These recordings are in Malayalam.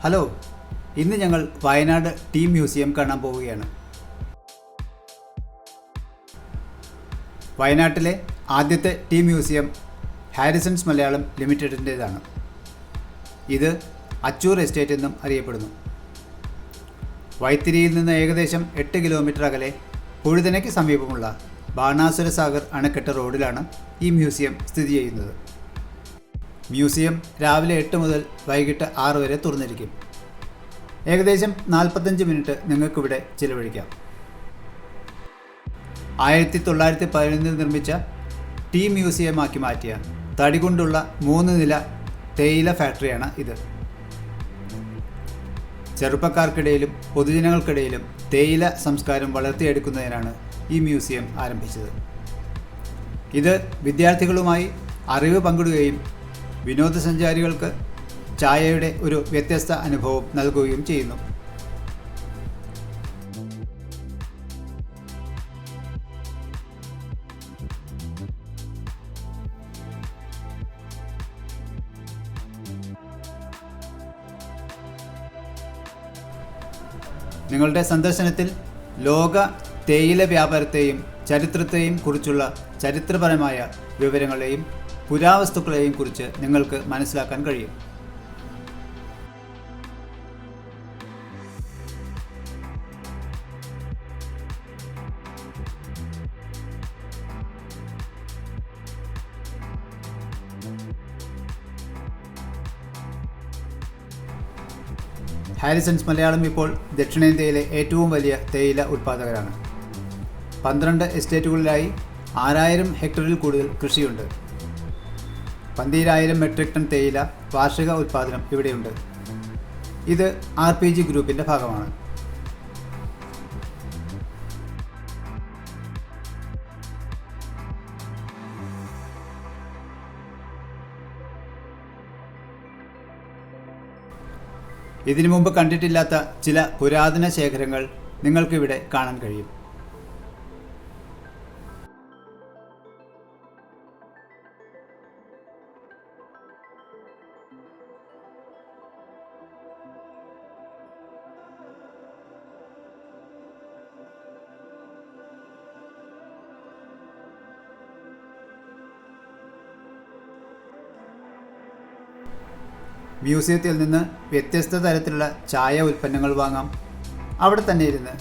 ഹലോ, ഇന്ന് ഞങ്ങൾ വയനാട് ടീ മ്യൂസിയം കാണാൻ പോവുകയാണ്. വയനാട്ടിലെ ആദ്യത്തെ ടീ മ്യൂസിയം ഹാരിസൺസ് മലയാളം ലിമിറ്റഡിൻ്റേതാണ്. ഇത് അച്ചൂർ എസ്റ്റേറ്റ് എന്നും അറിയപ്പെടുന്നു. വൈത്തിരിയിൽ നിന്ന് ഏകദേശം 8 കിലോമീറ്റർ അകലെ പുഴുതനയ്ക്ക് സമീപമുള്ള ബാണാസുര സാഗർ അണക്കെട്ട് റോഡിലാണ് ഈ മ്യൂസിയം സ്ഥിതി ചെയ്യുന്നത്. മ്യൂസിയം രാവിലെ 8 മുതൽ വൈകിട്ട് 6 വരെ തുറന്നിരിക്കും. ഏകദേശം 45 മിനിറ്റ് നിങ്ങൾക്കിവിടെ ചിലവഴിക്കാം. 1911 നിർമ്മിച്ച ടീ മ്യൂസിയമാക്കി മാറ്റിയ തടി കൊണ്ടുള്ള 3 നില തേയില ഫാക്ടറിയാണ് ഇത്. ചെറുപ്പക്കാർക്കിടയിലും പൊതുജനങ്ങൾക്കിടയിലും തേയില സംസ്കാരം വളർത്തിയെടുക്കുന്നതിനാണ് ഈ മ്യൂസിയം ആരംഭിച്ചത്. ഇത് വിദ്യാർത്ഥികളുമായി അറിവ് പങ്കിടുകയും വിനോദസഞ്ചാരികൾക്ക് ചായയുടെ ഒരു വ്യത്യസ്ത അനുഭവം നൽകുകയും ചെയ്യുന്നു. നിങ്ങളുടെ സന്ദർശനത്തിൽ ലോക തേയില വ്യാപാരത്തെയും ചരിത്രത്തെയും കുറിച്ചുള്ള ചരിത്രപരമായ വിവരങ്ങളെയും പുരാവസ്തുക്കളെയും കുറിച്ച് നിങ്ങൾക്ക് മനസ്സിലാക്കാൻ കഴിയും. ഹാരിസൺസ് മലയാളം ഇപ്പോൾ ദക്ഷിണേന്ത്യയിലെ ഏറ്റവും വലിയ തേയില ഉൽപ്പാദകരാണ്. 12 എസ്റ്റേറ്റുകളിലായി 6000 ഹെക്ടറിൽ കൂടുതൽ കൃഷിയുണ്ട്. 12,000 മെട്രിക് ടൺ തേയില വാർഷിക ഉൽപ്പാദനം ഇവിടെയുണ്ട്. ഇത് RPG ഗ്രൂപ്പിൻ്റെ ഭാഗമാണ്. ഇതിനു മുമ്പ് കണ്ടിട്ടില്ലാത്ത ചില പുരാതന ശേഖരങ്ങൾ നിങ്ങൾക്കിവിടെ കാണാൻ കഴിയും. മ്യൂസിയത്തിൽ നിന്ന് വ്യത്യസ്ത തരത്തിലുള്ള ചായ ഉൽപ്പന്നങ്ങൾ വാങ്ങാം. അവിടെ തന്നെ ഇരുന്ന്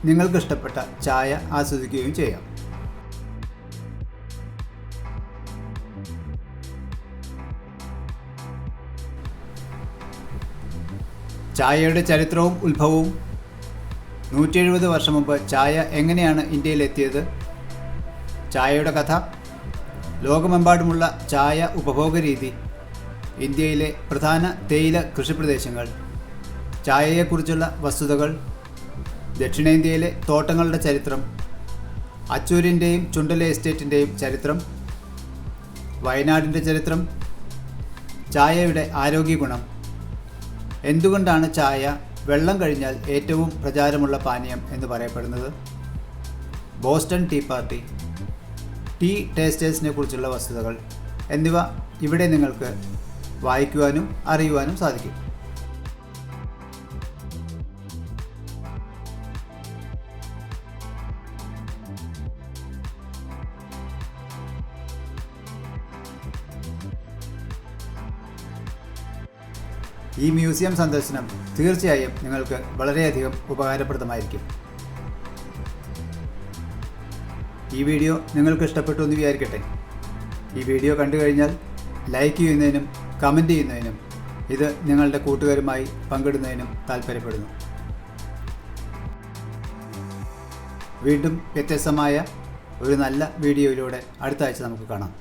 നിങ്ങൾക്കിഷ്ടപ്പെട്ട ചായ ആസ്വദിക്കുകയും ചെയ്യാം. ചായയുടെ ചരിത്രവും ഉത്ഭവവും, 170 വർഷം മുമ്പ് ചായ എങ്ങനെയാണ് ഇന്ത്യയിലെത്തിയത്, ചായയുടെ കഥ, ലോകമെമ്പാടുമുള്ള ചായ ഉപഭോഗ രീതി, ഇന്ത്യയിലെ പ്രധാന തേയില കൃഷിപ്രദേശങ്ങൾ, ചായയെക്കുറിച്ചുള്ള വസ്തുതകൾ, ദക്ഷിണേന്ത്യയിലെ തോട്ടങ്ങളുടെ ചരിത്രം, അച്ചൂരിൻ്റെയും ചുണ്ടല എസ്റ്റേറ്റിൻ്റെയും ചരിത്രം, വയനാടിൻ്റെ ചരിത്രം, ചായയുടെ ആരോഗ്യ ഗുണം, എന്തുകൊണ്ടാണ് ചായ വെള്ളം കഴിഞ്ഞാൽ ഏറ്റവും പ്രചാരമുള്ള പാനീയം എന്ന് പറയപ്പെടുന്നത്, ബോസ്റ്റൺ ടീ പാർട്ടി, ടീ ടേസ്റ്റേഴ്സിനെ കുറിച്ചുള്ള വസ്തുതകൾ എന്നിവ ഇവിടെ നിങ്ങൾക്ക് വായിക്കുവാനും അറിയുവാനും സാധിക്കും. ഈ മ്യൂസിയം സന്ദർശനം തീർച്ചയായും നിങ്ങൾക്ക് വളരെയധികം ഉപകാരപ്രദമായിരിക്കും. ഈ വീഡിയോ നിങ്ങൾക്ക് ഇഷ്ടപ്പെട്ടു എന്ന് വിചാരിക്കട്ടെ. ഈ വീഡിയോ കണ്ടു കഴിഞ്ഞാൽ ലൈക്ക് ചെയ്യുന്നതിനും കമൻറ്റ് ചെയ്യുന്നതിനും ഇത് നിങ്ങളുടെ കൂട്ടുകാരുമായി പങ്കിടുന്നതിനും താൽപ്പര്യപ്പെടുന്നു. വീണ്ടും വ്യത്യസ്തമായ ഒരു നല്ല വീഡിയോയിലൂടെ അടുത്ത ആഴ്ച നമുക്ക് കാണാം.